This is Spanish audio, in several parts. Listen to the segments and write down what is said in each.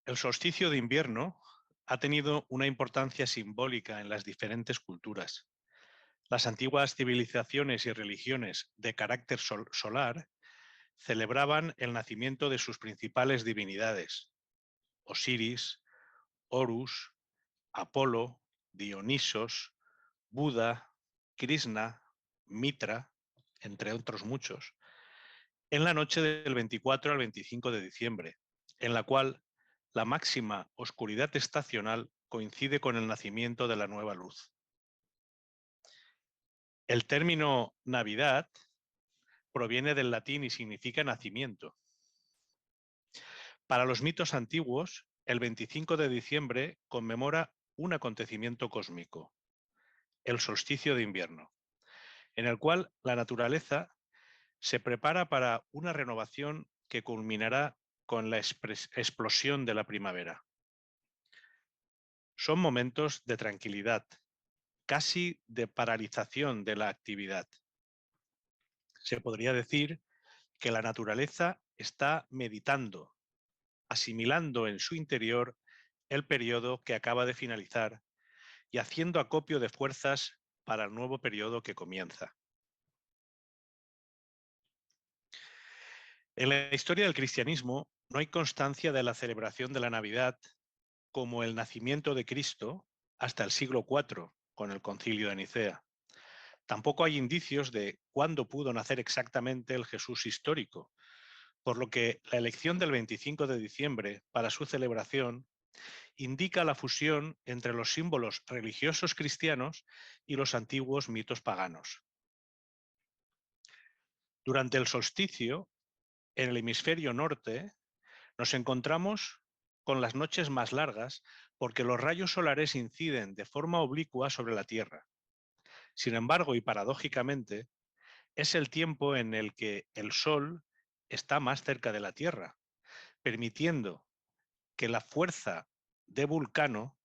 El solsticio de invierno ha tenido una importancia simbólica en las diferentes culturas. Las antiguas civilizaciones y religiones de carácter solar celebraban el nacimiento de sus principales divinidades: Osiris, Horus, Apolo, Dionisos, Buda, Krishna, Mitra, entre otros muchos, en la noche del 24 al 25 de diciembre, en la cual la máxima oscuridad estacional coincide con el nacimiento de la nueva luz. El término Navidad proviene del latín y significa nacimiento. Para los mitos antiguos, el 25 de diciembre conmemora un acontecimiento cósmico, el solsticio de invierno, en el cual la naturaleza se prepara para una renovación que culminará con la explosión de la primavera. Son momentos de tranquilidad, casi de paralización de la actividad. Se podría decir que la naturaleza está meditando, asimilando en su interior el periodo que acaba de finalizar y haciendo acopio de fuerzas para el nuevo periodo que comienza. En la historia del cristianismo no hay constancia de la celebración de la Navidad como el nacimiento de Cristo hasta el siglo IV, con el Concilio de Nicea. Tampoco hay indicios de cuándo pudo nacer exactamente el Jesús histórico, por lo que la elección del 25 de diciembre para su celebración indica la fusión entre los símbolos religiosos cristianos y los antiguos mitos paganos. Durante el solsticio, en el hemisferio norte, nos encontramos con las noches más largas porque los rayos solares inciden de forma oblicua sobre la Tierra. Sin embargo, y paradójicamente, es el tiempo en el que el Sol está más cerca de la Tierra, permitiendo que la fuerza de Vulcano,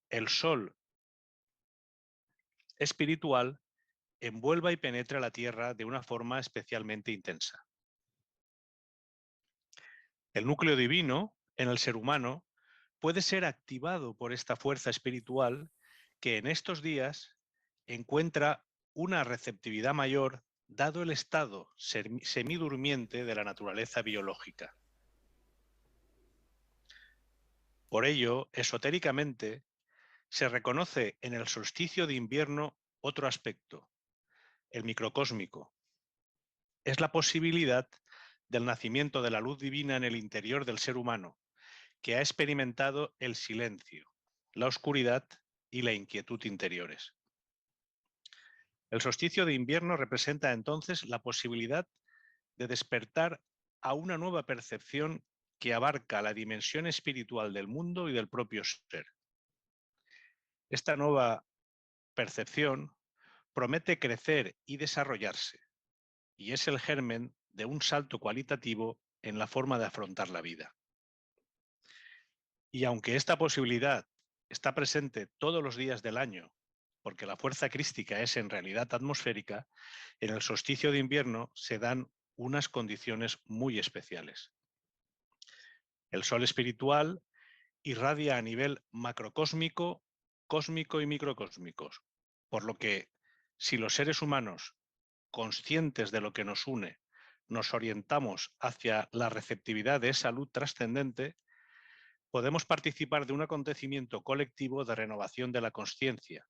el Sol espiritual, envuelva y penetre la Tierra de una forma especialmente intensa. El núcleo divino en el ser humano puede ser activado por esta fuerza espiritual que en estos días encuentra una receptividad mayor dado el estado semidurmiente de la naturaleza biológica. Por ello, esotéricamente, se reconoce en el solsticio de invierno otro aspecto, el microcósmico. Es la posibilidad del nacimiento de la luz divina en el interior del ser humano, que ha experimentado el silencio, la oscuridad y la inquietud interiores. El solsticio de invierno representa entonces la posibilidad de despertar a una nueva percepción que abarca la dimensión espiritual del mundo y del propio ser. Esta nueva percepción promete crecer y desarrollarse, y es el germen de un salto cualitativo en la forma de afrontar la vida. Y aunque esta posibilidad está presente todos los días del año, porque la fuerza crística es en realidad atmosférica, en el solsticio de invierno se dan unas condiciones muy especiales. El sol espiritual irradia a nivel macrocósmico, cósmico y microcósmico, por lo que si los seres humanos, conscientes de lo que nos une, nos orientamos hacia la receptividad de esa luz trascendente, podemos participar de un acontecimiento colectivo de renovación de la consciencia.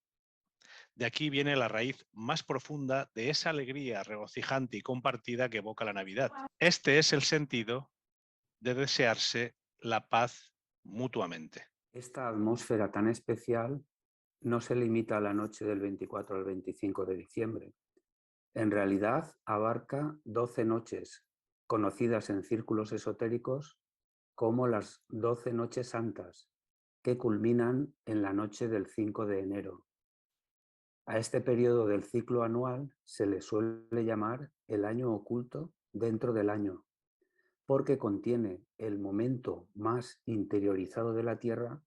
De aquí viene la raíz más profunda de esa alegría regocijante y compartida que evoca la Navidad. Este es el sentido de desearse la paz mutuamente. Esta atmósfera tan especial no se limita a la noche del 24 al 25 de diciembre. En realidad abarca 12 noches, conocidas en círculos esotéricos como las 12 noches santas, que culminan en la noche del 5 de enero. A este periodo del ciclo anual se le suele llamar el año oculto dentro del año, porque contiene el momento más interiorizado de la Tierra,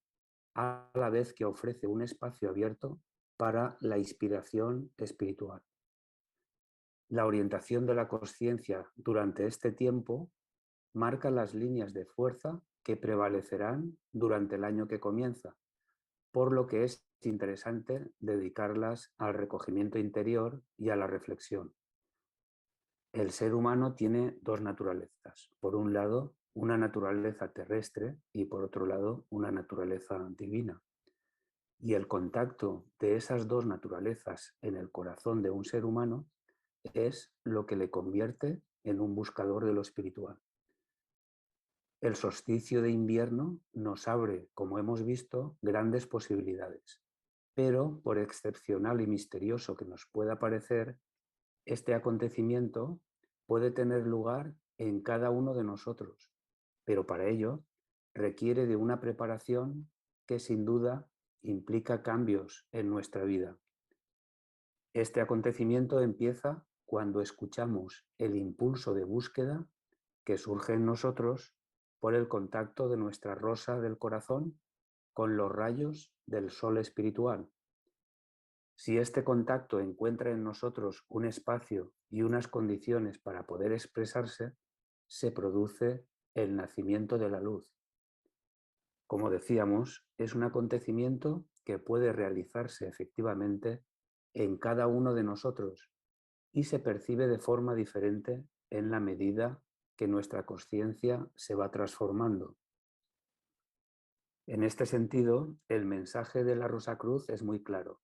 a la vez que ofrece un espacio abierto para la inspiración espiritual. La orientación de la consciencia durante este tiempo marca las líneas de fuerza que prevalecerán durante el año que comienza, por lo que es interesante dedicarlas al recogimiento interior y a la reflexión. El ser humano tiene dos naturalezas. Por un lado, una naturaleza terrestre y por otro lado, una naturaleza divina. Y el contacto de esas dos naturalezas en el corazón de un ser humano es lo que le convierte en un buscador de lo espiritual. El solsticio de invierno nos abre, como hemos visto, grandes posibilidades, pero por excepcional y misterioso que nos pueda parecer, este acontecimiento puede tener lugar en cada uno de nosotros, pero para ello requiere de una preparación que sin duda implica cambios en nuestra vida. Este acontecimiento empieza cuando escuchamos el impulso de búsqueda que surge en nosotros por el contacto de nuestra rosa del corazón con los rayos del sol espiritual. Si este contacto encuentra en nosotros un espacio y unas condiciones para poder expresarse, se produce el nacimiento de la luz. Como decíamos, es un acontecimiento que puede realizarse efectivamente en cada uno de nosotros y se percibe de forma diferente en la medida que nuestra conciencia se va transformando. En este sentido, el mensaje de la Rosacruz es muy claro.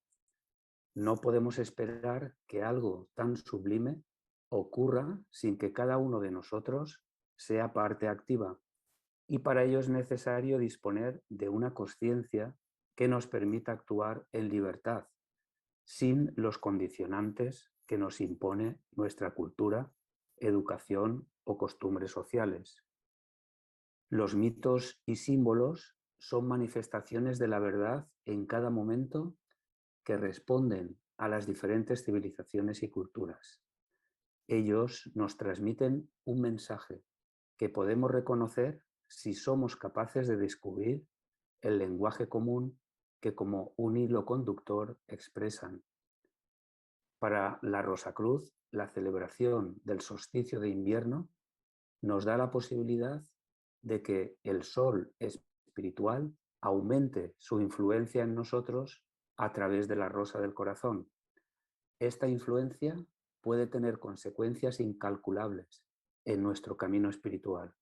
No podemos esperar que algo tan sublime ocurra sin que cada uno de nosotros sea parte activa, y para ello es necesario disponer de una conciencia que nos permita actuar en libertad, sin los condicionantes que nos impone nuestra cultura, educación o costumbres sociales. Los mitos y símbolos son manifestaciones de la verdad en cada momento que responden a las diferentes civilizaciones y culturas. Ellos nos transmiten un mensaje que podemos reconocer si somos capaces de descubrir el lenguaje común que como un hilo conductor expresan. Para la Rosacruz, la celebración del solsticio de invierno nos da la posibilidad de que el sol espiritual aumente su influencia en nosotros a través de la rosa del corazón. Esta influencia puede tener consecuencias incalculables en nuestro camino espiritual.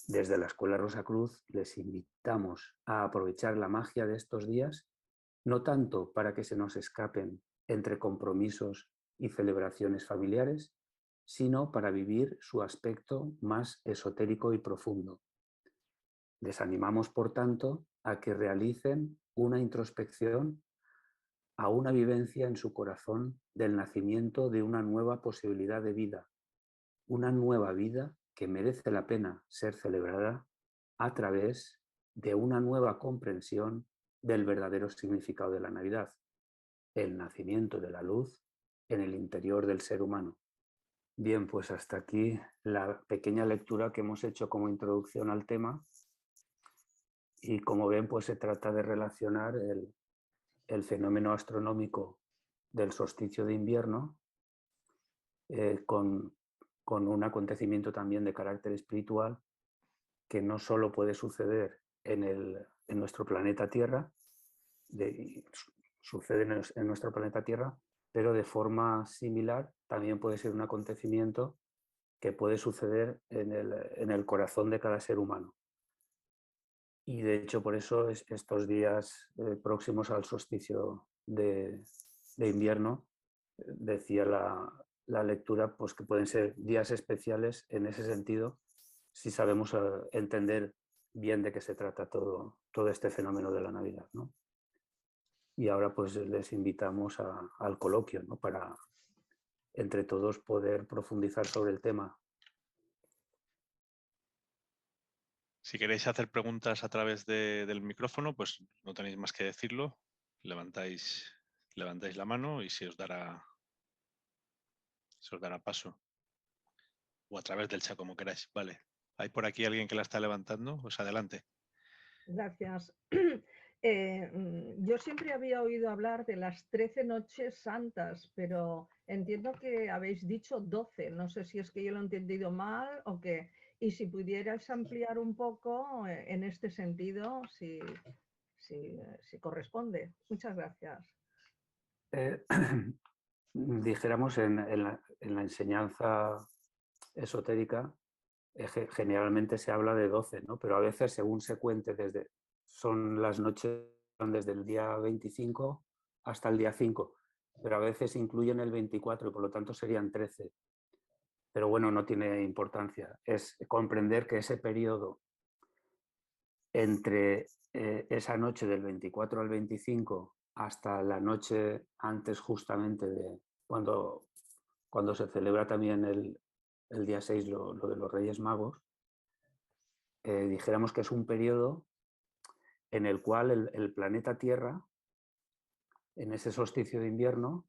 Desde la Escuela Rosacruz les invitamos a aprovechar la magia de estos días, no tanto para que se nos escapen entre compromisos y celebraciones familiares, sino para vivir su aspecto más esotérico y profundo. Les animamos, por tanto, a que realicen una introspección a una vivencia en su corazón del nacimiento de una nueva posibilidad de vida, una nueva vida que merece la pena ser celebrada a través de una nueva comprensión del verdadero significado de la Navidad, el nacimiento de la luz en el interior del ser humano. Bien, pues hasta aquí la pequeña lectura que hemos hecho como introducción al tema, y como ven, pues se trata de relacionar el fenómeno astronómico del solsticio de invierno con un acontecimiento también de carácter espiritual que no solo puede suceder en nuestro planeta Tierra, sucede en nuestro planeta Tierra, pero de forma similar también puede ser un acontecimiento que puede suceder en el corazón de cada ser humano. Y de hecho por eso estos días próximos al solsticio de invierno, decía la lectura, pues que pueden ser días especiales en ese sentido, si sabemos entender bien de qué se trata todo este fenómeno de la Navidad, ¿no? Y ahora pues les invitamos al coloquio, ¿no? Para entre todos poder profundizar sobre el tema. Si queréis hacer preguntas a través del micrófono, pues no tenéis más que decirlo. Levantáis la mano y se os dará paso. O a través del chat, como queráis. Vale. ¿Hay por aquí alguien que la está levantando? Pues adelante. Gracias. Yo siempre había oído hablar de las 13 noches santas, pero entiendo que habéis dicho 12. No sé si es que yo lo he entendido mal o qué. Y si pudieras ampliar un poco en este sentido, si corresponde. Muchas gracias. Dijéramos en la enseñanza esotérica, generalmente se habla de 12, ¿no? Pero a veces, según se cuente, son las noches desde el día 25 hasta el día 5, pero a veces incluyen el 24 y por lo tanto serían 13. Pero bueno, no tiene importancia. Es comprender que ese periodo entre esa noche del 24 al 25 hasta la noche antes justamente de cuando se celebra también el día 6 lo de los Reyes Magos, dijéramos que es un periodo en el cual el planeta Tierra, en ese solsticio de invierno,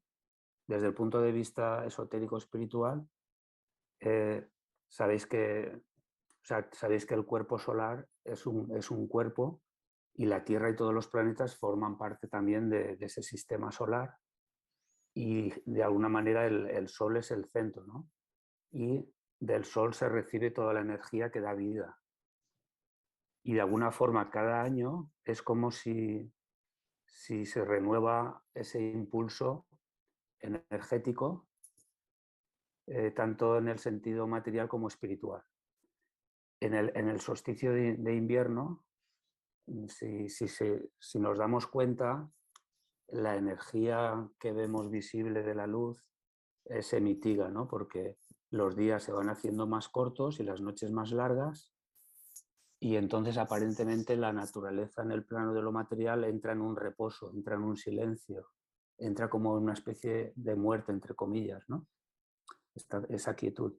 desde el punto de vista esotérico espiritual, sabéis que el cuerpo solar es un cuerpo y la Tierra y todos los planetas forman parte también de ese sistema solar y de alguna manera el Sol es el centro, ¿no? Y del Sol se recibe toda la energía que da vida. Y de alguna forma cada año es como si se renueva ese impulso energético, tanto en el sentido material como espiritual. En el solsticio de invierno, si nos damos cuenta, la energía que vemos visible de la luz se mitiga, ¿no? Porque los días se van haciendo más cortos y las noches más largas, y entonces aparentemente la naturaleza en el plano de lo material entra en un reposo, entra en un silencio, entra como en una especie de muerte, entre comillas, ¿no? Esa quietud.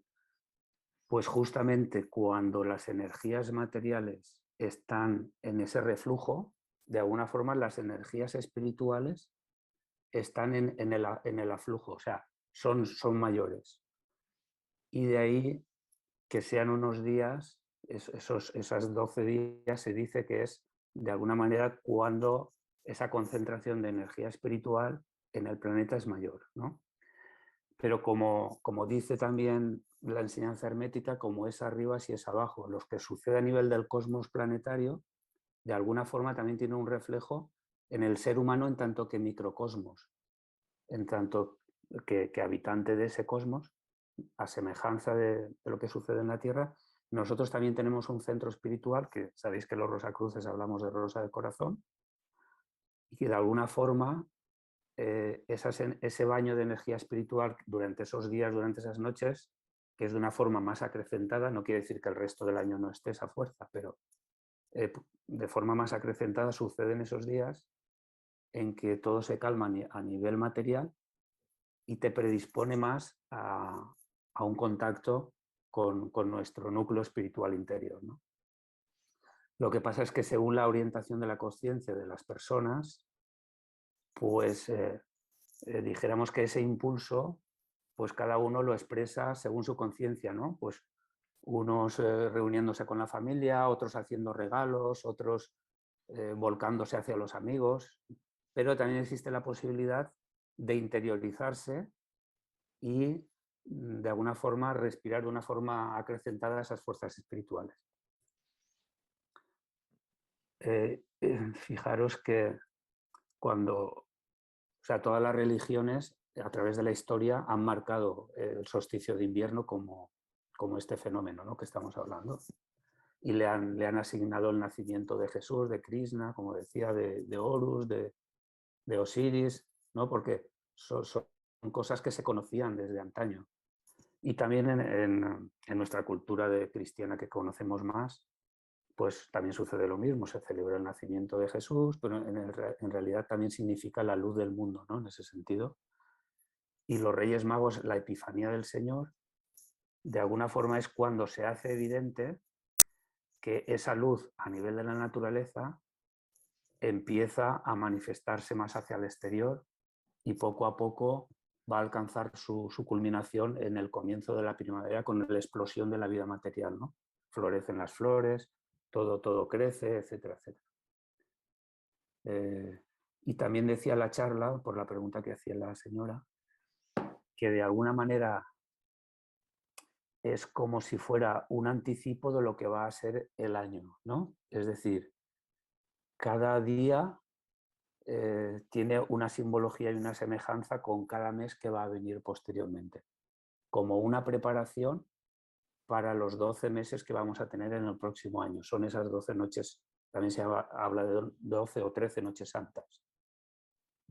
Pues justamente cuando las energías materiales están en ese reflujo, de alguna forma las energías espirituales están en el aflujo, o sea, son mayores. Y de ahí que sean unos días, esas 12 días se dice que es de alguna manera cuando esa concentración de energía espiritual en el planeta es mayor, ¿no? Pero como dice también la enseñanza hermética, como es arriba, si es abajo. Lo que sucede a nivel del cosmos planetario, de alguna forma también tiene un reflejo en el ser humano en tanto que microcosmos, en tanto que habitante de ese cosmos, a semejanza de lo que sucede en la Tierra. Nosotros también tenemos un centro espiritual, que sabéis que los Rosacruces hablamos de Rosa del Corazón, y que de alguna forma ese baño de energía espiritual durante esos días, durante esas noches, que es de una forma más acrecentada, no quiere decir que el resto del año no esté esa fuerza, pero de forma más acrecentada sucede en esos días en que todo se calma a nivel material y te predispone más a un contacto con nuestro núcleo espiritual interior, ¿no? Lo que pasa es que según la orientación de la conciencia de las personas, pues dijéramos que ese impulso, pues cada uno lo expresa según su conciencia, ¿no? Pues unos reuniéndose con la familia, otros haciendo regalos, otros volcándose hacia los amigos, pero también existe la posibilidad de interiorizarse y de alguna forma respirar de una forma acrecentada esas fuerzas espirituales. Fijaros que todas las religiones a través de la historia han marcado el solsticio de invierno como este fenómeno, ¿no?, que estamos hablando. Y le han asignado el nacimiento de Jesús, de Krishna, como decía, de Horus, de Osiris, ¿no?, porque son cosas que se conocían desde antaño. Y también en nuestra cultura cristiana que conocemos más, pues también sucede lo mismo, se celebra el nacimiento de Jesús, pero en realidad también significa la luz del mundo, ¿no?, en ese sentido. Y los Reyes Magos, la Epifanía del Señor, de alguna forma es cuando se hace evidente que esa luz a nivel de la naturaleza empieza a manifestarse más hacia el exterior y poco a poco va a alcanzar su culminación en el comienzo de la primavera con la explosión de la vida material, ¿no? Florecen las flores, todo crece, etcétera, etcétera. Y también decía la charla, por la pregunta que hacía la señora, que de alguna manera es como si fuera un anticipo de lo que va a ser el año, ¿no? Es decir, cada día tiene una simbología y una semejanza con cada mes que va a venir posteriormente, como una preparación para los 12 meses que vamos a tener en el próximo año. Son esas 12 noches, también se habla de 12 o 13 noches santas.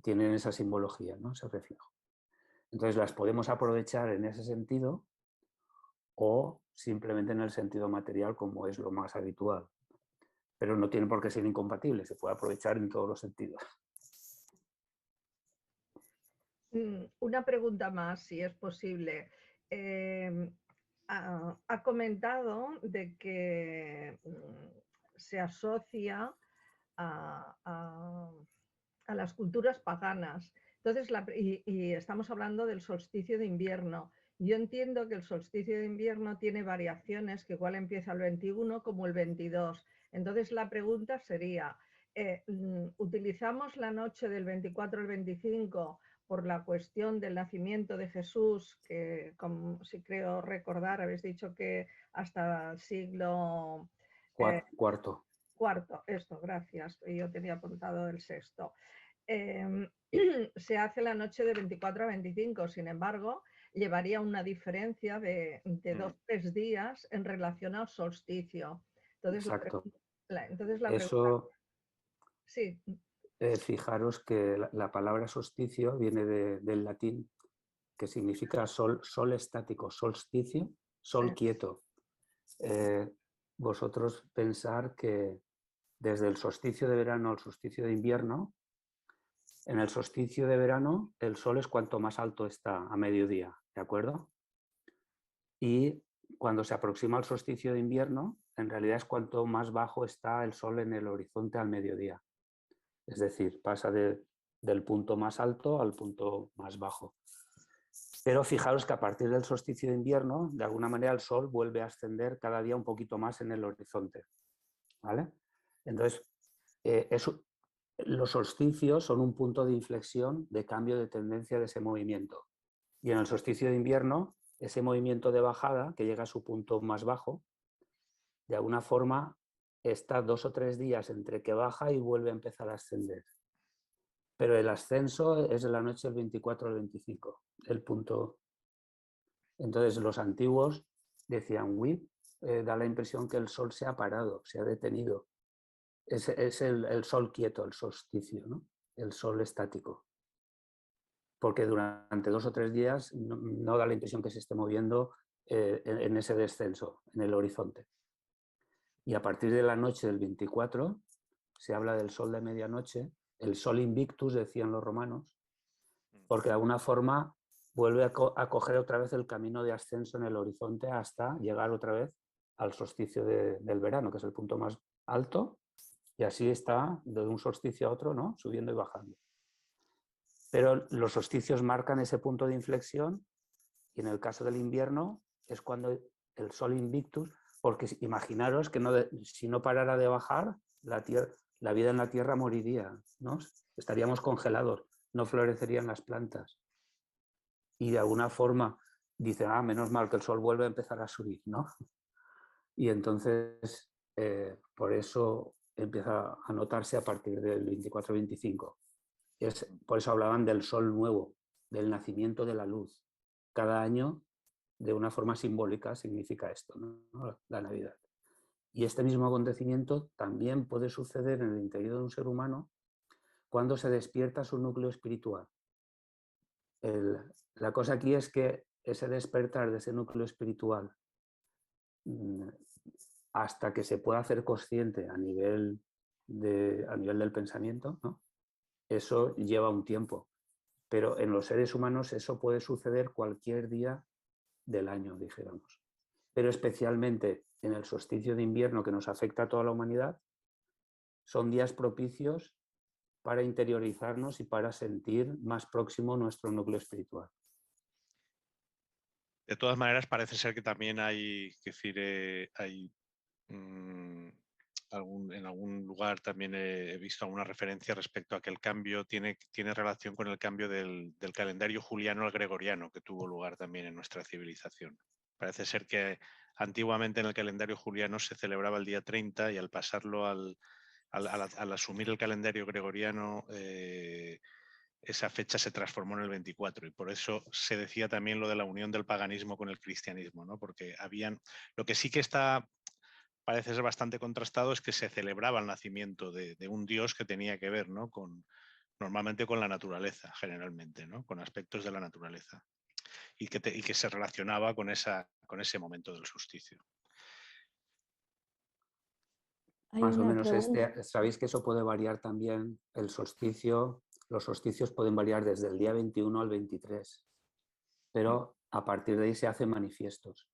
Tienen esa simbología, ¿no? Ese reflejo. Entonces las podemos aprovechar en ese sentido o simplemente en el sentido material, como es lo más habitual. Pero no tiene por qué ser incompatible, se puede aprovechar en todos los sentidos. Una pregunta más, si es posible. Ha comentado de que se asocia a las culturas paganas. Entonces, y estamos hablando del solsticio de invierno. Yo entiendo que el solsticio de invierno tiene variaciones, que igual empieza el 21 como el 22. Entonces, la pregunta sería, ¿utilizamos la noche del 24 al 25 por la cuestión del nacimiento de Jesús, que, como si creo recordar, habéis dicho que hasta el siglo Cuarto. cuarto, esto, gracias, yo tenía apuntado el sexto. Se hace la noche de 24 a 25, sin embargo, llevaría una diferencia de 2-3 días en relación al solsticio. Entonces, Exacto. entonces la pregunta... Eso, Sí. fijaros que la palabra solsticio viene del latín, que significa sol estático, solsticio, sol Sí. quieto. Vosotros pensar que desde el solsticio de verano al solsticio de invierno, en el solsticio de verano el sol es cuanto más alto está a mediodía, ¿de acuerdo? Y cuando se aproxima al solsticio de invierno, en realidad es cuanto más bajo está el sol en el horizonte al mediodía. Es decir, pasa del punto más alto al punto más bajo. Pero fijaros que a partir del solsticio de invierno, de alguna manera el sol vuelve a ascender cada día un poquito más en el horizonte, ¿vale? Entonces, los solsticios son un punto de inflexión, de cambio de tendencia de ese movimiento. Y en el solsticio de invierno, ese movimiento de bajada, que llega a su punto más bajo, de alguna forma está 2 o 3 días entre que baja y vuelve a empezar a ascender. Pero el ascenso es de la noche del 24 al 25, el punto. Entonces los antiguos decían, uy, da la impresión que el sol se ha parado, se ha detenido. Es el sol quieto, el solsticio, ¿no? El sol estático. Porque durante 2 o 3 días no da la impresión que se esté moviendo en ese descenso, en el horizonte. Y a partir de la noche del 24 se habla del sol de medianoche, el sol invictus, decían los romanos, porque de alguna forma vuelve a coger otra vez el camino de ascenso en el horizonte hasta llegar otra vez al solsticio del verano, que es el punto más alto, y así está de un solsticio a otro, ¿no? Subiendo y bajando. Pero los solsticios marcan ese punto de inflexión y en el caso del invierno es cuando el sol invictus, porque imaginaros que si no parara de bajar, la vida en la Tierra moriría, ¿no? Estaríamos congelados, no florecerían las plantas. Y de alguna forma dicen, menos mal que el sol vuelve a empezar a subir, ¿no? Y entonces, por eso empieza a notarse a partir del 24-25. Por eso hablaban del sol nuevo, del nacimiento de la luz. Cada año, de una forma simbólica, significa esto, ¿no? La Navidad. Y este mismo acontecimiento también puede suceder en el interior de un ser humano cuando se despierta su núcleo espiritual. La cosa aquí es que ese despertar de ese núcleo espiritual, hasta que se pueda hacer consciente a nivel del pensamiento, ¿no? Eso lleva un tiempo. Pero en los seres humanos eso puede suceder cualquier día del año, dijéramos. Pero especialmente en el solsticio de invierno que nos afecta a toda la humanidad, son días propicios para interiorizarnos y para sentir más próximo nuestro núcleo espiritual. De todas maneras, parece ser que también hay, en algún lugar también he visto alguna referencia respecto a que el cambio tiene relación con el cambio del calendario juliano al gregoriano que tuvo lugar también en nuestra civilización. Parece ser que antiguamente en el calendario juliano se celebraba el día 30 y al pasarlo al asumir el calendario gregoriano, esa fecha se transformó en el 24 y por eso se decía también lo de la unión del paganismo con el cristianismo, ¿no? Porque lo que sí que parece ser bastante contrastado es que se celebraba el nacimiento de un dios que tenía que ver, ¿no? Normalmente con la naturaleza, generalmente, ¿no? Con aspectos de la naturaleza y que se relacionaba con ese momento del solsticio. Hay Más o una menos pregunta. sabéis que eso puede variar también, el solsticio, los solsticios pueden variar desde el día 21 al 23, pero a partir de ahí se hacen manifiestos.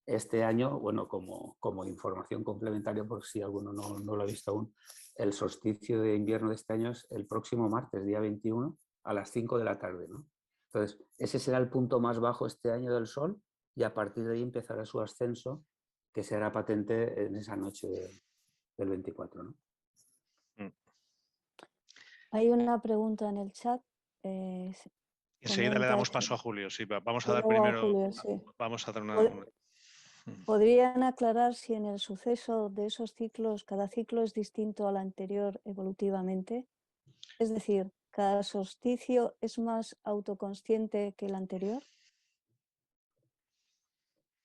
Este año, bueno, como información complementaria, por si alguno no lo ha visto aún, el solsticio de invierno de este año es el próximo martes, día 21, a las 5 de la tarde, ¿no? Entonces, ese será el punto más bajo este año del Sol y a partir de ahí empezará su ascenso, que será patente en esa noche del 24, ¿no? Hay una pregunta en el chat. Enseguida le damos paso a Julio. Sí, vamos a dar primero. Julio, sí. Vamos a dar ¿Podrían aclarar si en el suceso de esos ciclos, cada ciclo es distinto al anterior evolutivamente? Es decir, ¿cada solsticio es más autoconsciente que el anterior?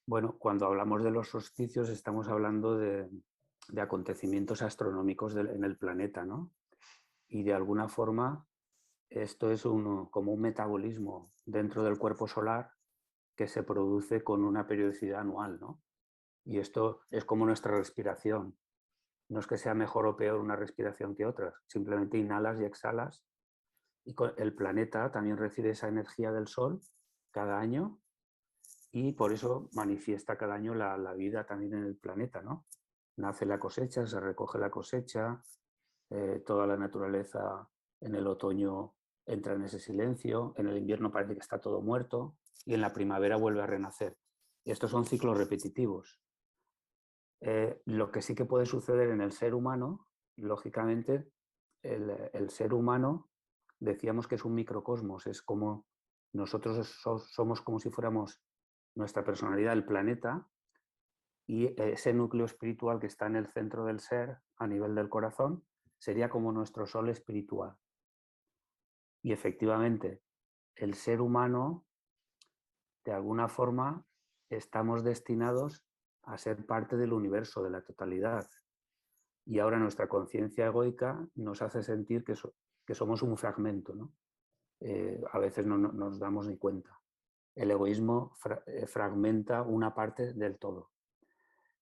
Bueno, cuando hablamos de los solsticios estamos hablando de acontecimientos astronómicos en el planeta, ¿no? Y de alguna forma esto es como un metabolismo dentro del cuerpo solar que se produce con una periodicidad anual, ¿no? Y esto es como nuestra respiración. No es que sea mejor o peor una respiración que otra, simplemente inhalas y exhalas. Y el planeta también recibe esa energía del Sol cada año y por eso manifiesta cada año la vida también en el planeta, ¿no? Nace la cosecha, se recoge la cosecha, toda la naturaleza en el otoño entra en ese silencio, en el invierno parece que está todo muerto y en la primavera vuelve a renacer. Y estos son ciclos repetitivos. Lo que sí que puede suceder en el ser humano, lógicamente, el ser humano decíamos que es un microcosmos, es como nosotros somos como si fuéramos nuestra personalidad, el planeta, y ese núcleo espiritual que está en el centro del ser, a nivel del corazón, sería como nuestro sol espiritual. Y efectivamente, el ser humano, de alguna forma, estamos destinados a ser parte del universo, de la totalidad. Y ahora nuestra conciencia egoica nos hace sentir que somos un fragmento, ¿no? A veces no nos damos ni cuenta. El egoísmo fragmenta una parte del todo.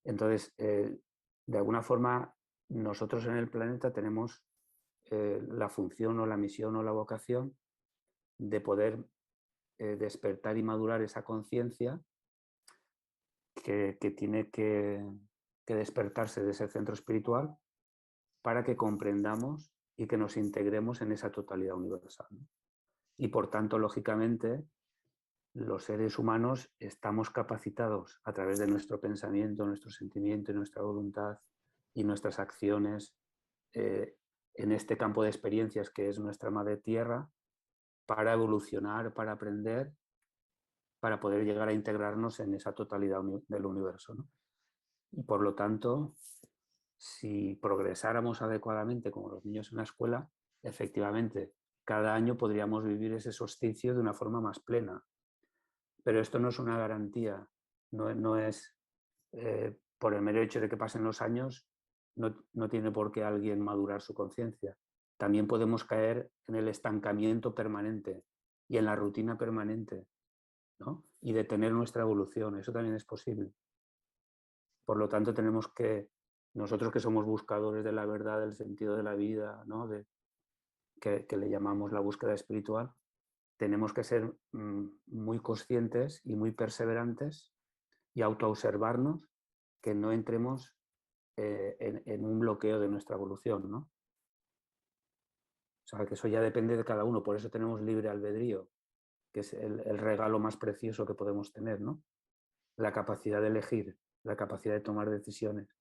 Entonces, de alguna forma, nosotros en el planeta tenemos la función o la misión o la vocación de poder despertar y madurar esa conciencia que tiene que despertarse de ese centro espiritual para que comprendamos y que nos integremos en esa totalidad universal, ¿no? Y por tanto, lógicamente, los seres humanos estamos capacitados a través de nuestro pensamiento, nuestro sentimiento y nuestra voluntad y nuestras acciones en este campo de experiencias que es nuestra madre tierra para evolucionar, para aprender, para poder llegar a integrarnos en esa totalidad del universo, ¿no? Y por lo tanto, si progresáramos adecuadamente como los niños en la escuela, efectivamente, cada año podríamos vivir ese solsticio de una forma más plena. Pero esto no es una garantía, no es por el mero hecho de que pasen los años, no tiene por qué alguien madurar su conciencia. También podemos caer en el estancamiento permanente y en la rutina permanente, ¿no? Y detener nuestra evolución, eso también es posible. Por lo tanto, tenemos que, nosotros que somos buscadores de la verdad, del sentido de la vida, ¿no? que le llamamos la búsqueda espiritual, tenemos que ser muy conscientes y muy perseverantes y autoobservarnos que no entremos en un bloqueo de nuestra evolución, ¿no? O sea, que eso ya depende de cada uno, por eso tenemos libre albedrío, que es el regalo más precioso que podemos tener, ¿no? La capacidad de elegir, la capacidad de tomar decisiones,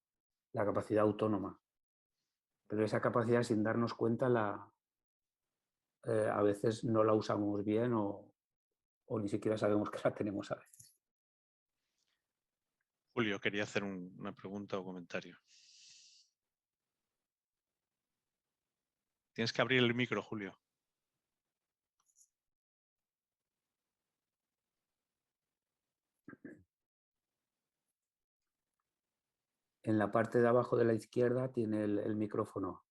la capacidad autónoma. Pero esa capacidad, sin darnos cuenta, a veces no la usamos bien o ni siquiera sabemos que la tenemos a veces. Julio quería hacer una pregunta o comentario. Tienes que abrir el micro, Julio. En la parte de abajo de la izquierda tiene el micrófono.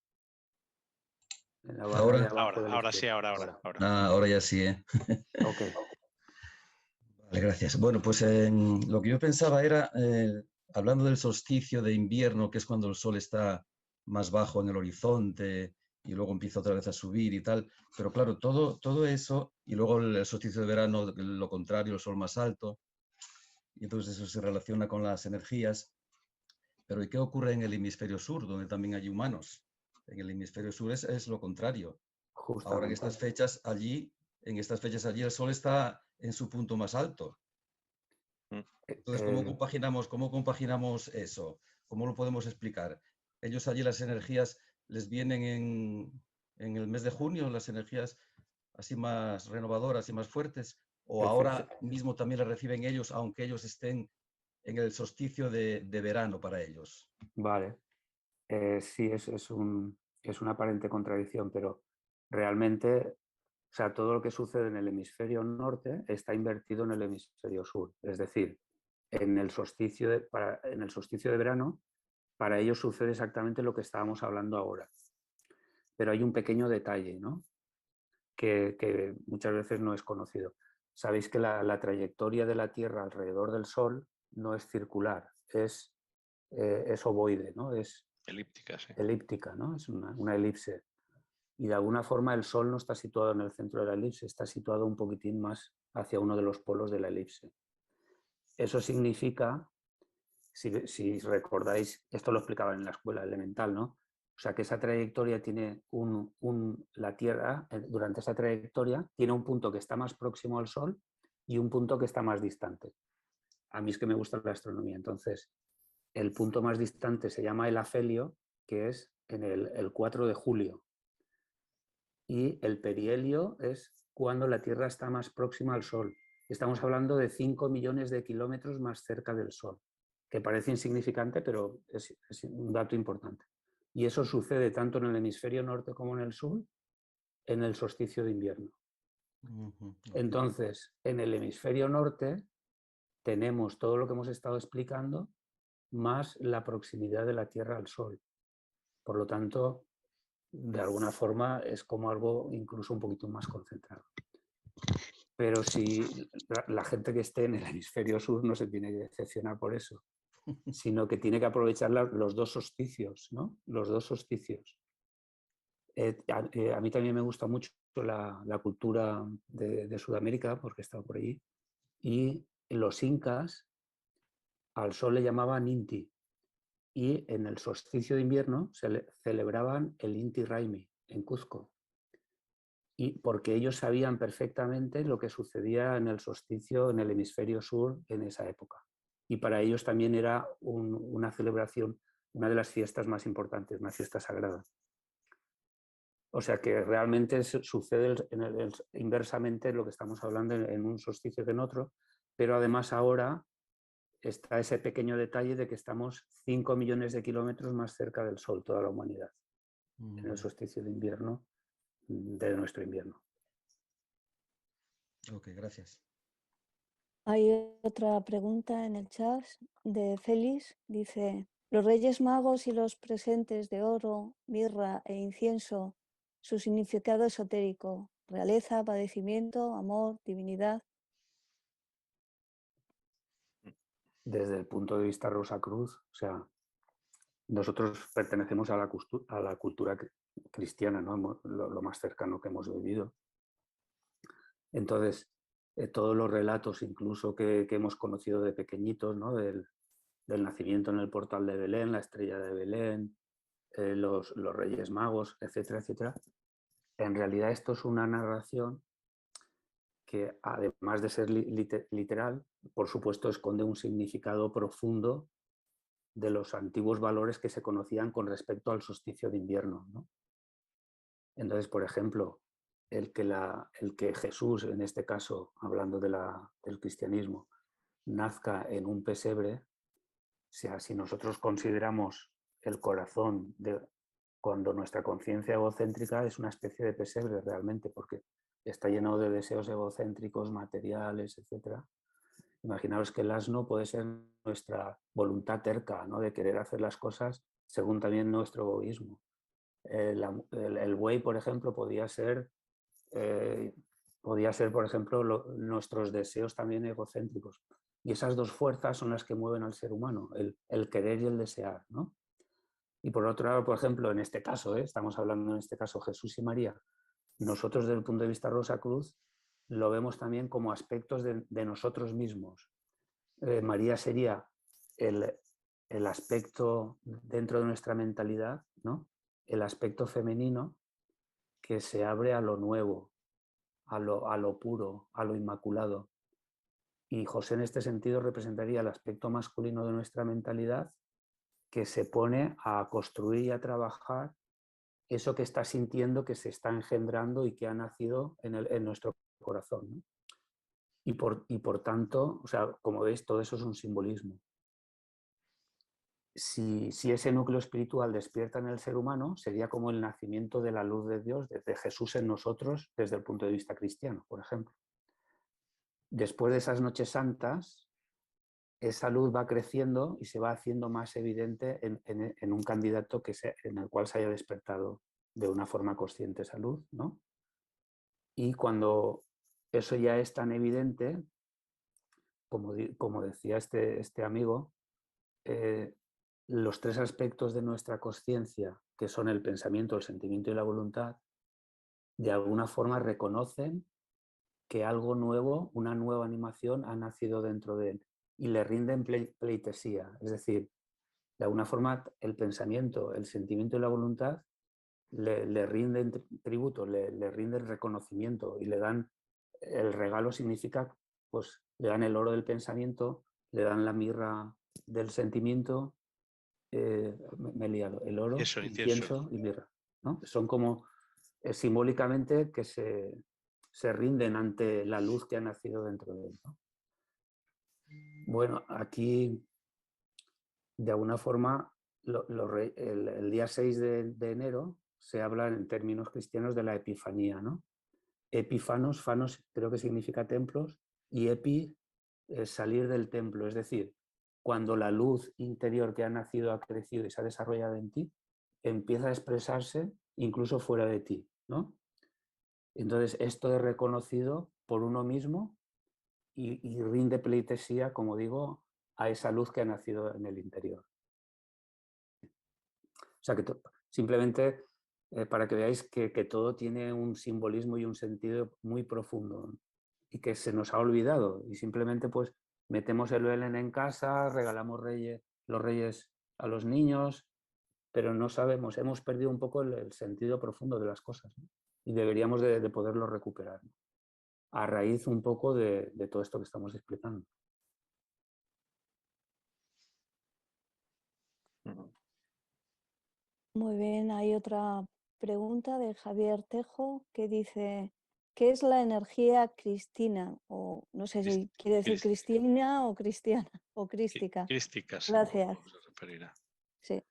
En la barra Ahora, de abajo de la ahora sí, izquierda. ahora. ahora ya sí, ¿eh? Ok. Vale, gracias. Bueno, pues lo que yo pensaba era, hablando del solsticio de invierno, que es cuando el sol está más bajo en el horizonte y luego empieza otra vez a subir y tal, pero claro, todo eso, y luego el solsticio de verano, lo contrario, el sol más alto, y entonces eso se relaciona con las energías. Pero ¿y qué ocurre en el hemisferio sur, donde también hay humanos? En el hemisferio sur es lo contrario. Ahora en estas fechas allí, el sol está en su punto más alto. Entonces, ¿cómo compaginamos eso? ¿Cómo lo podemos explicar? Ellos allí las energías les vienen en el mes de junio, las energías así más renovadoras y más fuertes, o ahora mismo también las reciben ellos, aunque ellos estén en el solsticio de verano para ellos. Vale. Sí, es una aparente contradicción, pero realmente, o sea, todo lo que sucede en el hemisferio norte está invertido en el hemisferio sur. Es decir, en el solsticio de verano, para ellos sucede exactamente lo que estábamos hablando ahora. Pero hay un pequeño detalle, ¿no? que muchas veces no es conocido. Sabéis que la trayectoria de la Tierra alrededor del Sol no es circular, es ovoide, ¿no? Es elíptica, sí. Elíptica, ¿no? Es una elipse. Y de alguna forma el Sol no está situado en el centro de la elipse, está situado un poquitín más hacia uno de los polos de la elipse. Eso significa, si recordáis, esto lo explicaba en la escuela elemental, ¿no? O sea, que esa trayectoria tiene la Tierra, durante esa trayectoria, tiene un punto que está más próximo al Sol y un punto que está más distante. A mí es que me gusta la astronomía, entonces el punto más distante se llama el afelio, que es en el 4 de julio. Y el perihelio es cuando la Tierra está más próxima al Sol. Estamos hablando de 5 millones de kilómetros más cerca del Sol, que parece insignificante, pero es un dato importante. Y eso sucede tanto en el hemisferio norte como en el sur, en el solsticio de invierno. Entonces, en el hemisferio norte tenemos todo lo que hemos estado explicando, más la proximidad de la Tierra al Sol. Por lo tanto, de alguna forma es como algo incluso un poquito más concentrado. Pero si la gente que esté en el hemisferio sur no se tiene que decepcionar por eso, sino que tiene que aprovechar los dos solsticios, ¿no? Los dos solsticios. A mí también me gusta mucho la cultura de Sudamérica, porque he estado por allí, y los incas al sol le llamaban Inti, y en el solsticio de invierno celebraban el Inti Raymi en Cuzco, y porque ellos sabían perfectamente lo que sucedía en el solsticio en el hemisferio sur en esa época. Y para ellos también era una celebración, una de las fiestas más importantes, una fiesta sagrada. O sea que realmente sucede inversamente lo que estamos hablando en un solsticio que en otro, pero además ahora está ese pequeño detalle de que estamos 5 millones de kilómetros más cerca del Sol, toda la humanidad, en el solsticio de invierno de nuestro invierno. Ok, gracias. Hay otra pregunta en el chat de Félix. Dice, los Reyes Magos y los presentes de oro, mirra e incienso, su significado esotérico, realeza, padecimiento, amor, divinidad. Desde el punto de vista Rosacruz, o sea, nosotros pertenecemos a la cultura cristiana, ¿no? Lo más cercano que hemos vivido. Entonces, todos los relatos, incluso que hemos conocido de pequeñitos, ¿no? Del nacimiento en el portal de Belén, la estrella de Belén, los Reyes Magos, etcétera, etcétera. En realidad esto es una narración que, además de ser literal, por supuesto esconde un significado profundo de los antiguos valores que se conocían con respecto al solsticio de invierno, ¿no? Entonces, por ejemplo, el que Jesús, en este caso, hablando del cristianismo, nazca en un pesebre, sea, si nosotros consideramos el corazón cuando nuestra conciencia egocéntrica es una especie de pesebre realmente, porque está lleno de deseos egocéntricos, materiales, etc. Imaginaos que el asno puede ser nuestra voluntad terca, ¿no? De querer hacer las cosas según también nuestro egoísmo. El buey, por ejemplo, podía ser, por ejemplo, nuestros deseos también egocéntricos. Y esas dos fuerzas son las que mueven al ser humano, el querer y el desear, ¿no? Y por otro lado, por ejemplo, en este caso, estamos hablando en este caso Jesús y María, nosotros desde el punto de vista Rosacruz lo vemos también como aspectos de nosotros mismos. María sería el aspecto dentro de nuestra mentalidad, ¿no? El aspecto femenino que se abre a lo nuevo, a lo puro, a lo inmaculado. Y José en este sentido representaría el aspecto masculino de nuestra mentalidad que se pone a construir y a trabajar eso que está sintiendo, que se está engendrando y que ha nacido en nuestro corazón, ¿no? Y por tanto, o sea, como veis, todo eso es un simbolismo. Si ese núcleo espiritual despierta en el ser humano, sería como el nacimiento de la luz de Dios, de Jesús en nosotros, desde el punto de vista cristiano, por ejemplo. Después de esas noches santas, esa luz va creciendo y se va haciendo más evidente en un candidato en el cual se haya despertado de una forma consciente esa luz, ¿no? Y cuando eso ya es tan evidente, como decía este amigo, los tres aspectos de nuestra conciencia, que son el pensamiento, el sentimiento y la voluntad, de alguna forma reconocen que algo nuevo, una nueva animación ha nacido dentro de él y le rinden pleitesía. Es decir, de alguna forma el pensamiento, el sentimiento y la voluntad le rinden tributo, le rinden reconocimiento y le dan, el regalo significa, pues le dan el oro del pensamiento, le dan la mirra del sentimiento, me he liado, el oro, incienso y mirra, ¿no? Son como simbólicamente que se rinden ante la luz que ha nacido dentro de él, ¿no? Bueno, aquí de alguna forma el día 6 de enero se habla en términos cristianos de la Epifanía, ¿no? Epifanos, fanos creo que significa templos, y epi es salir del templo, es decir, cuando la luz interior que ha nacido, ha crecido y se ha desarrollado en ti, empieza a expresarse incluso fuera de ti, ¿no? Entonces, esto es reconocido por uno mismo y rinde pleitesía, como digo, a esa luz que ha nacido en el interior. O sea, que simplemente para que veáis que todo tiene un simbolismo y un sentido muy profundo, ¿no? Y que se nos ha olvidado y simplemente pues metemos el Belén en casa, regalamos los reyes a los niños, pero no sabemos, hemos perdido un poco el sentido profundo de las cosas, ¿no? Y deberíamos de poderlo recuperar, ¿no? A raíz un poco de todo esto que estamos explicando. Muy bien, hay otra pregunta de Javier Tejo que dice, ¿qué es la energía cristina? O no sé si quiere decir cristina o cristiana o crística. Crística, sí. Gracias. Sí.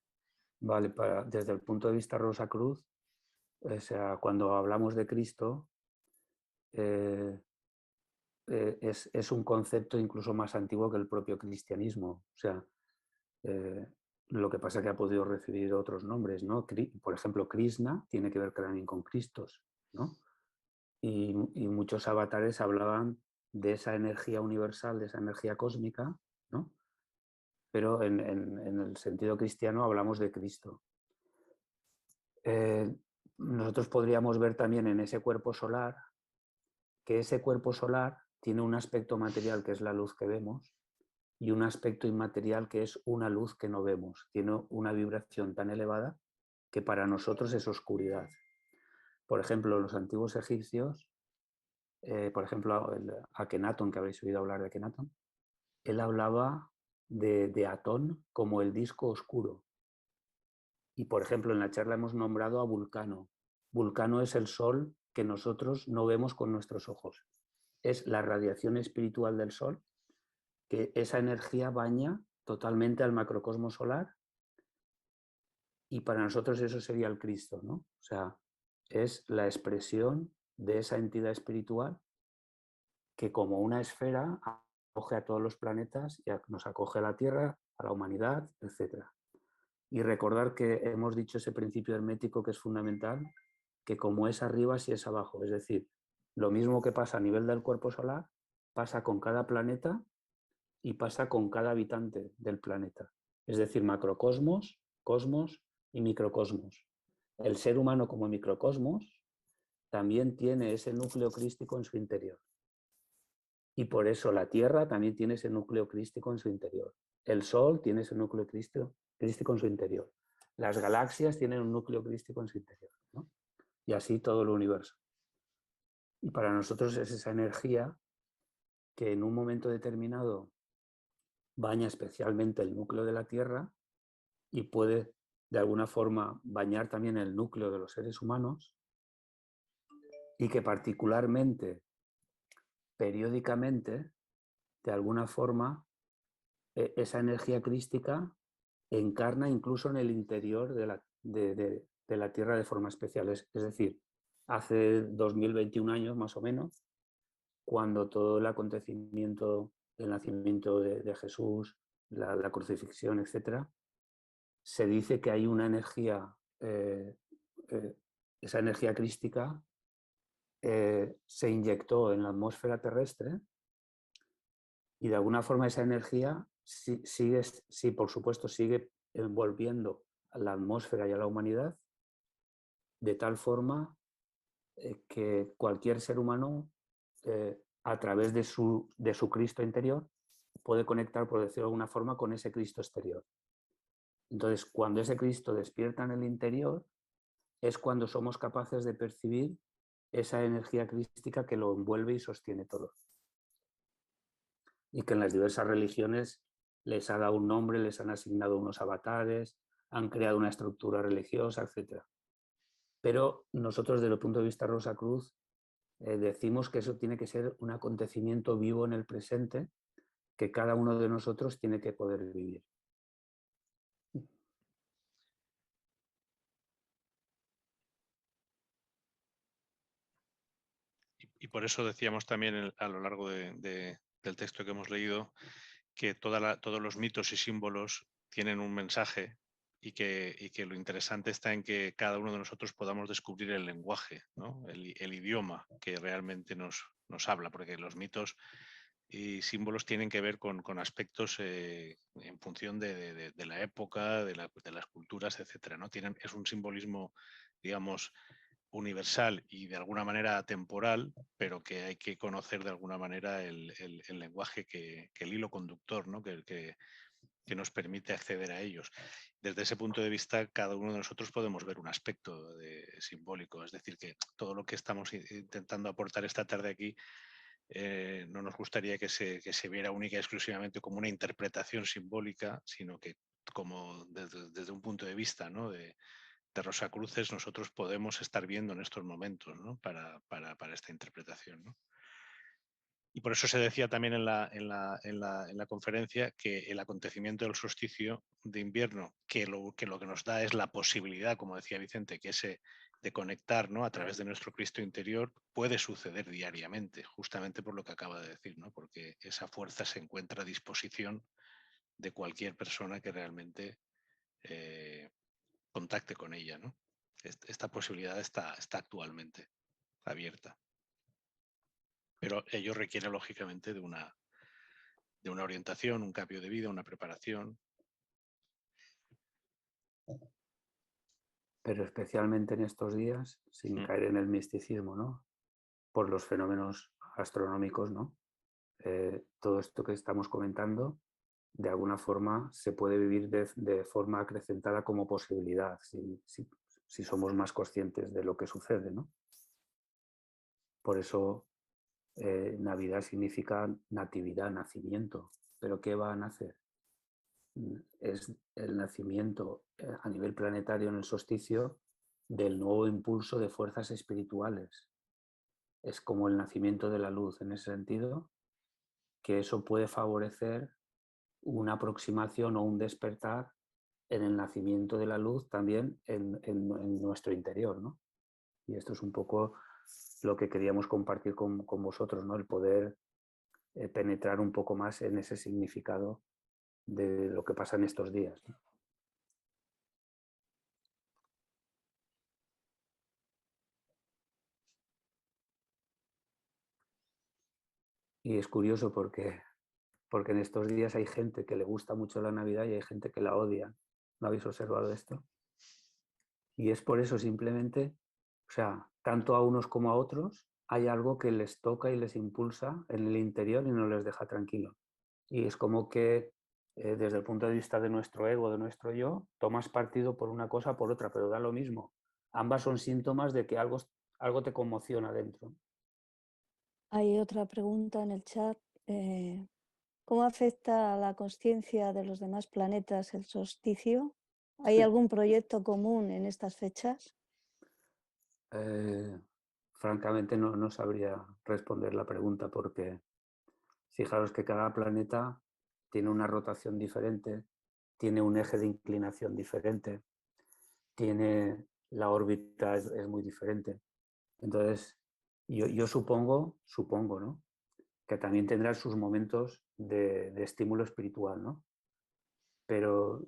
Vale, desde el punto de vista Rosacruz, o sea, cuando hablamos de Cristo, es un concepto incluso más antiguo que el propio cristianismo. O sea, lo que pasa es que ha podido recibir otros nombres, ¿no? Por ejemplo, Krishna tiene que ver también con Cristos, ¿no? Y muchos avatares hablaban de esa energía universal, de esa energía cósmica, ¿no? Pero en el sentido cristiano hablamos de Cristo. Nosotros podríamos ver también en ese cuerpo solar que ese cuerpo solar tiene un aspecto material que es la luz que vemos y un aspecto inmaterial que es una luz que no vemos. Tiene una vibración tan elevada que para nosotros es oscuridad. Por ejemplo, los antiguos egipcios, por ejemplo, Akenatón, que habréis oído hablar de Akenatón, él hablaba de Atón como el disco oscuro. Y, por ejemplo, en la charla hemos nombrado a Vulcano. Vulcano es el sol que nosotros no vemos con nuestros ojos. Es la radiación espiritual del sol, que esa energía baña totalmente al macrocosmos solar, y para nosotros eso sería el Cristo, ¿no? O sea, es la expresión de esa entidad espiritual que como una esfera acoge a todos los planetas y nos acoge a la Tierra, a la humanidad, etc. Y recordar que hemos dicho ese principio hermético que es fundamental, que como es arriba, sí es abajo. Es decir, lo mismo que pasa a nivel del cuerpo solar, pasa con cada planeta y pasa con cada habitante del planeta. Es decir, macrocosmos, cosmos y microcosmos. El ser humano como microcosmos también tiene ese núcleo crístico en su interior. Y por eso la Tierra también tiene ese núcleo crístico en su interior. El Sol tiene ese núcleo crístico en su interior. Las galaxias tienen un núcleo crístico en su interior, ¿no? Y así todo el universo. Y para nosotros es esa energía que en un momento determinado baña especialmente el núcleo de la Tierra y puede de alguna forma bañar también el núcleo de los seres humanos, y que particularmente, periódicamente, de alguna forma, esa energía crística encarna incluso en el interior de la Tierra de forma especial. Es decir, hace 2021 años más o menos, cuando todo el acontecimiento del nacimiento de Jesús, la crucifixión, etc., se dice que hay una energía, esa energía crística se inyectó en la atmósfera terrestre, y de alguna forma esa energía sí, por supuesto, sigue envolviendo a la atmósfera y a la humanidad, de tal forma que cualquier ser humano, a través de su Cristo interior, puede conectar, por decirlo de alguna forma, con ese Cristo exterior. Entonces, cuando ese Cristo despierta en el interior, es cuando somos capaces de percibir esa energía crística que lo envuelve y sostiene todo. Y que en las diversas religiones les ha dado un nombre, les han asignado unos avatares, han creado una estructura religiosa, etc. Pero nosotros, desde el punto de vista Rosacruz, decimos que eso tiene que ser un acontecimiento vivo en el presente, que cada uno de nosotros tiene que poder vivir. Y por eso decíamos también a lo largo del texto que hemos leído que todos los mitos y símbolos tienen un mensaje, y que lo interesante está en que cada uno de nosotros podamos descubrir el lenguaje, ¿no? el idioma que realmente nos habla, porque los mitos y símbolos tienen que ver con aspectos en función de la época, de las culturas, etcétera, ¿no? Es un simbolismo, digamos, universal y de alguna manera atemporal, pero que hay que conocer de alguna manera el lenguaje, el hilo conductor, ¿no? que nos permite acceder a ellos. Desde ese punto de vista, cada uno de nosotros podemos ver un aspecto simbólico, es decir, que todo lo que estamos intentando aportar esta tarde aquí, no nos gustaría que se viera única y exclusivamente como una interpretación simbólica, sino que como desde un punto de vista, ¿no? de Rosacruces, nosotros podemos estar viendo en estos momentos, ¿no? para esta interpretación, ¿no? Y por eso se decía también en la conferencia que el acontecimiento del solsticio de invierno, que lo que nos da es la posibilidad, como decía Vicente, de conectar, ¿no? a través de nuestro Cristo interior, puede suceder diariamente, justamente por lo que acaba de decir, ¿no? Porque esa fuerza se encuentra a disposición de cualquier persona que realmente contacte con ella, ¿no? Esta posibilidad está actualmente abierta. Pero ello requiere, lógicamente, de una orientación, un cambio de vida, una preparación. Pero especialmente en estos días, sin caer en el misticismo, ¿no? Por los fenómenos astronómicos, ¿no? Todo esto que estamos comentando, de alguna forma se puede vivir de forma acrecentada como posibilidad, si somos más conscientes de lo que sucede, ¿no? Por eso Navidad significa natividad, nacimiento. ¿Pero qué va a nacer? Es el nacimiento a nivel planetario en el solsticio del nuevo impulso de fuerzas espirituales. Es como el nacimiento de la luz en ese sentido, que eso puede favorecer una aproximación o un despertar en el nacimiento de la luz también en nuestro interior, ¿no? Y esto es un poco lo que queríamos compartir con vosotros, ¿no? El poder penetrar un poco más en ese significado de lo que pasa en estos días, ¿no? Y es curioso porque en estos días hay gente que le gusta mucho la Navidad y hay gente que la odia. ¿No habéis observado esto? Y es por eso simplemente, o sea, tanto a unos como a otros, hay algo que les toca y les impulsa en el interior y no les deja tranquilos. Y es como que desde el punto de vista de nuestro ego, de nuestro yo, tomas partido por una cosa o por otra, pero da lo mismo. Ambas son síntomas de que algo te conmociona dentro. Hay otra pregunta en el chat. ¿Cómo afecta a la consciencia de los demás planetas el solsticio? ¿Hay algún proyecto común en estas fechas? Francamente no sabría responder la pregunta porque fijaros que cada planeta tiene una rotación diferente, tiene un eje de inclinación diferente, tiene la órbita es muy diferente. Entonces, yo supongo, ¿no? Que también tendrá sus momentos de estímulo espiritual, ¿no? Pero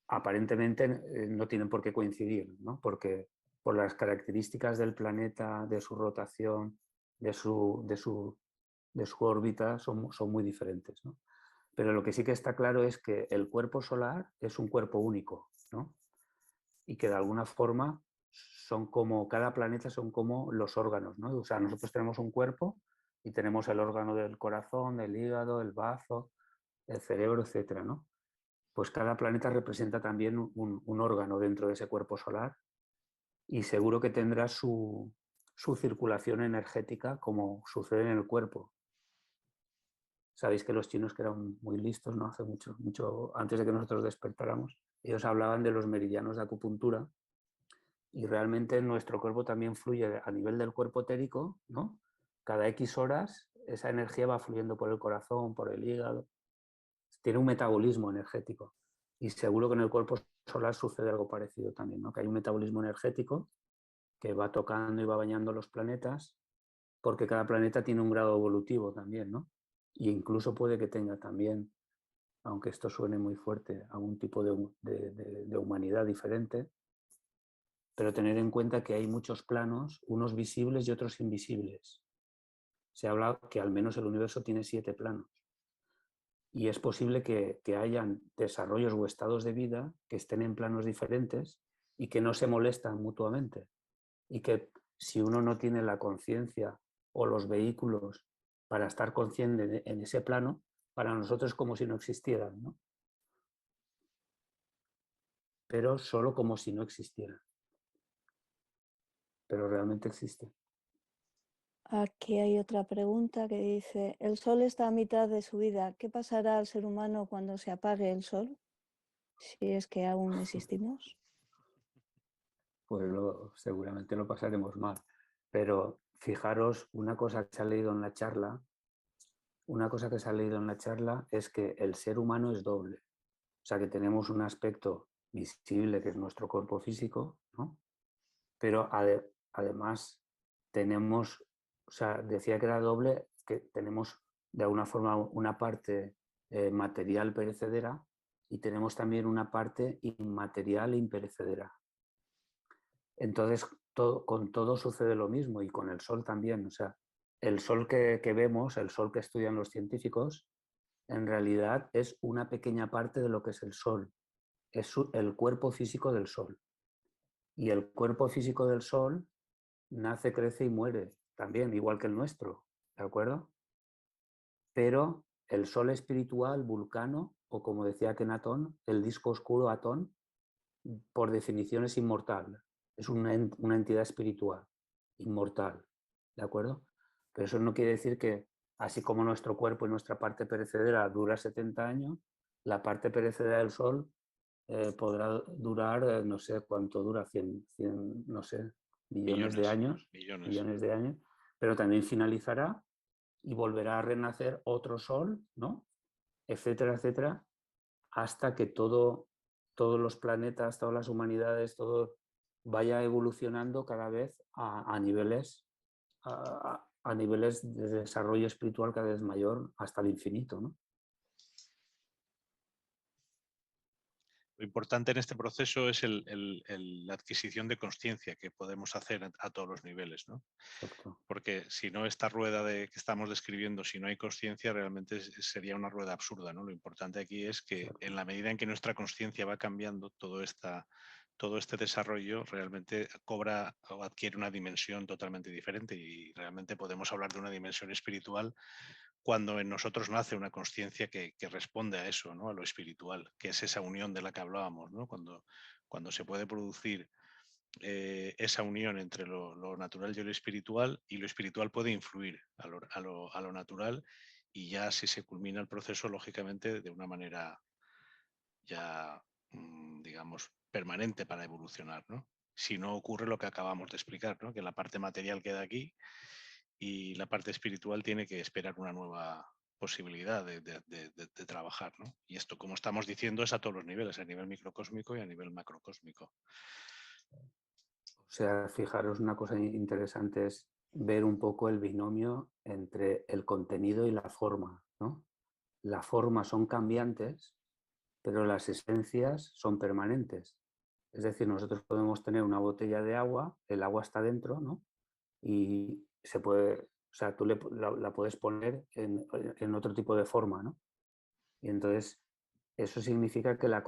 aparentemente no tienen por qué coincidir, ¿no? Porque por las características del planeta, de su rotación, de su órbita, son muy diferentes, ¿no? Pero lo que sí que está claro es que el cuerpo solar es un cuerpo único, ¿no? Y que de alguna forma son como, cada planeta son como los órganos, ¿no? O sea, nosotros tenemos un cuerpo y tenemos el órgano del corazón, el hígado, el bazo, el cerebro, etcétera, ¿no? Pues cada planeta representa también un órgano dentro de ese cuerpo solar y seguro que tendrá su circulación energética como sucede en el cuerpo. Sabéis que los chinos, que eran muy listos, ¿no? Hace mucho antes de que nosotros despertáramos, ellos hablaban de los meridianos de acupuntura y realmente nuestro cuerpo también fluye a nivel del cuerpo etérico, ¿no? Cada X horas esa energía va fluyendo por el corazón, por el hígado, tiene un metabolismo energético y seguro que en el cuerpo solar sucede algo parecido también, ¿no? Que hay un metabolismo energético que va tocando y va bañando los planetas porque cada planeta tiene un grado evolutivo también, ¿no? Y incluso puede que tenga también, aunque esto suene muy fuerte, algún tipo de humanidad diferente, pero tener en cuenta que hay muchos planos, unos visibles y otros invisibles. Se habla que al menos el universo tiene 7 planos. Y es posible que hayan desarrollos o estados de vida que estén en planos diferentes y que no se molestan mutuamente. Y que si uno no tiene la conciencia o los vehículos para estar consciente en ese plano, para nosotros es como si no existieran, ¿no? Pero solo como si no existieran. Pero realmente existe. Aquí hay otra pregunta que dice, el Sol está a mitad de su vida. ¿Qué pasará al ser humano cuando se apague el Sol? Si es que aún existimos. Pues seguramente lo pasaremos mal. Pero fijaros, una cosa que se ha leído en la charla, es que el ser humano es doble. O sea, que tenemos un aspecto visible que es nuestro cuerpo físico, ¿no? Pero además tenemos, o sea, decía que era doble, que tenemos de alguna forma una parte material perecedera y tenemos también una parte inmaterial e imperecedera. Entonces, con todo sucede lo mismo y con el Sol también. O sea, el Sol que vemos, el Sol que estudian los científicos, en realidad es una pequeña parte de lo que es el Sol. Es el cuerpo físico del Sol. Y el cuerpo físico del Sol nace, crece y muere también, igual que el nuestro, ¿de acuerdo? Pero el Sol espiritual, Vulcano, o como decía Akenatón, el disco oscuro Atón, por definición es inmortal. Es una entidad espiritual, inmortal, ¿de acuerdo? Pero eso no quiere decir que, así como nuestro cuerpo y nuestra parte perecedera dura 70 años, la parte perecedera del Sol podrá durar, no sé cuánto dura, 100 no sé, millones de años, millones. millones de años, pero también finalizará y volverá a renacer otro sol, ¿no? Etcétera, etcétera, hasta que todos los planetas, todas las humanidades, todo vaya evolucionando cada vez a niveles de desarrollo espiritual cada vez mayor hasta el infinito, ¿no? Lo importante en este proceso es la adquisición de conciencia que podemos hacer a todos los niveles, ¿no? Exacto. Porque si no, esta rueda que estamos describiendo, si no hay conciencia, realmente sería una rueda absurda, ¿no? Lo importante aquí es que Exacto. en la medida en que nuestra conciencia va cambiando, todo este desarrollo realmente cobra o adquiere una dimensión totalmente diferente y realmente podemos hablar de una dimensión espiritual cuando en nosotros nace una conciencia que responde a eso, ¿no? A lo espiritual, que es esa unión de la que hablábamos, ¿no? Cuando se puede producir esa unión entre lo natural y lo espiritual puede influir a lo natural, y ya si se culmina el proceso, lógicamente, de una manera ya, digamos, permanente para evolucionar, ¿no? Si no ocurre lo que acabamos de explicar, ¿no? Que la parte material queda aquí y la parte espiritual tiene que esperar una nueva posibilidad de trabajar, ¿no? Y esto, como estamos diciendo, es a todos los niveles, a nivel microcósmico y a nivel macrocósmico. O sea, fijaros, una cosa interesante es ver un poco el binomio entre el contenido y la forma, ¿no? La forma son cambiantes, pero las esencias son permanentes. Es decir, nosotros podemos tener una botella de agua, el agua está dentro, ¿no? Y se puede, o sea, tú la puedes poner en otro tipo de forma, ¿no? Y entonces eso significa que la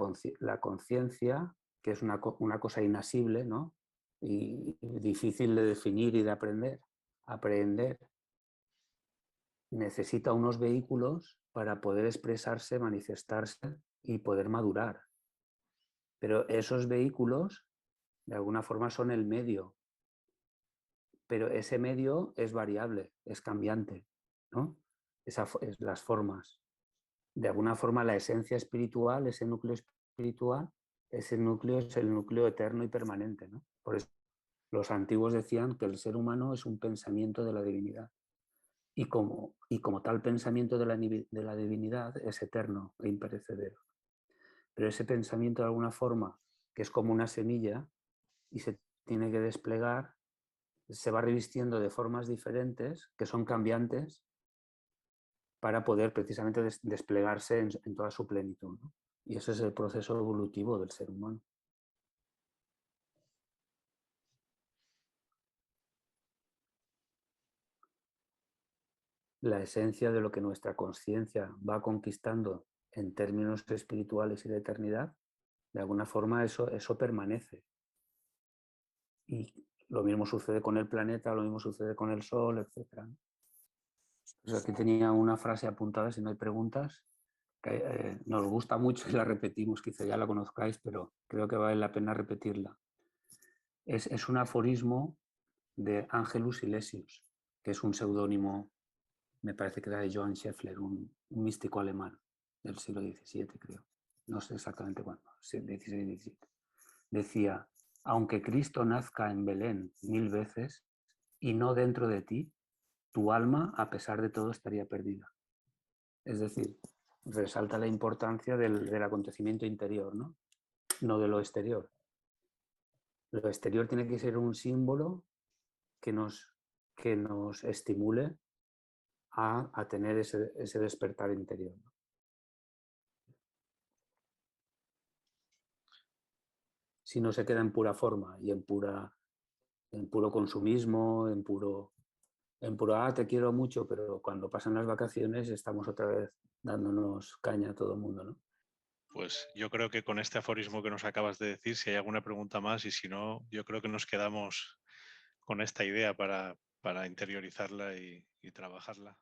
conciencia, que es una cosa inasible, ¿no? Y difícil de definir y de aprender, necesita unos vehículos para poder expresarse, manifestarse y poder madurar. Pero esos vehículos, de alguna forma, son el medio. Pero ese medio es variable, es cambiante, ¿no? Las formas. De alguna forma, la esencia espiritual, ese núcleo espiritual, ese núcleo es el núcleo eterno y permanente, ¿no? Por eso los antiguos decían que el ser humano es un pensamiento de la divinidad. Y como tal pensamiento de la divinidad es eterno e imperecedero. Pero ese pensamiento, de alguna forma, que es como una semilla y se tiene que desplegar, se va revistiendo de formas diferentes, que son cambiantes, para poder precisamente desplegarse en toda su plenitud, ¿no? Y ese es el proceso evolutivo del ser humano. La esencia de lo que nuestra conciencia va conquistando en términos espirituales y de eternidad, de alguna forma eso permanece. Y lo mismo sucede con el planeta, lo mismo sucede con el Sol, etc. Pues aquí tenía una frase apuntada, si no hay preguntas, que nos gusta mucho y la repetimos, quizá ya la conozcáis, pero creo que vale la pena repetirla. Es un aforismo de Angelus Silesius, que es un seudónimo, me parece que era de Johann Scheffler, un místico alemán del siglo XVII, creo. No sé exactamente cuándo, XVI, XVII. Decía, aunque Cristo nazca en Belén 1000 veces y no dentro de ti, tu alma, a pesar de todo, estaría perdida. Es decir, resalta la importancia del acontecimiento interior, ¿no? No de lo exterior. Lo exterior tiene que ser un símbolo que nos estimule a tener ese despertar interior, ¿no? Si no se queda en pura forma y en puro consumismo, en puro, te quiero mucho, pero cuando pasan las vacaciones estamos otra vez dándonos caña a todo el mundo, ¿no? Pues yo creo que con este aforismo que nos acabas de decir, si hay alguna pregunta más, y si no, yo creo que nos quedamos con esta idea para interiorizarla y trabajarla.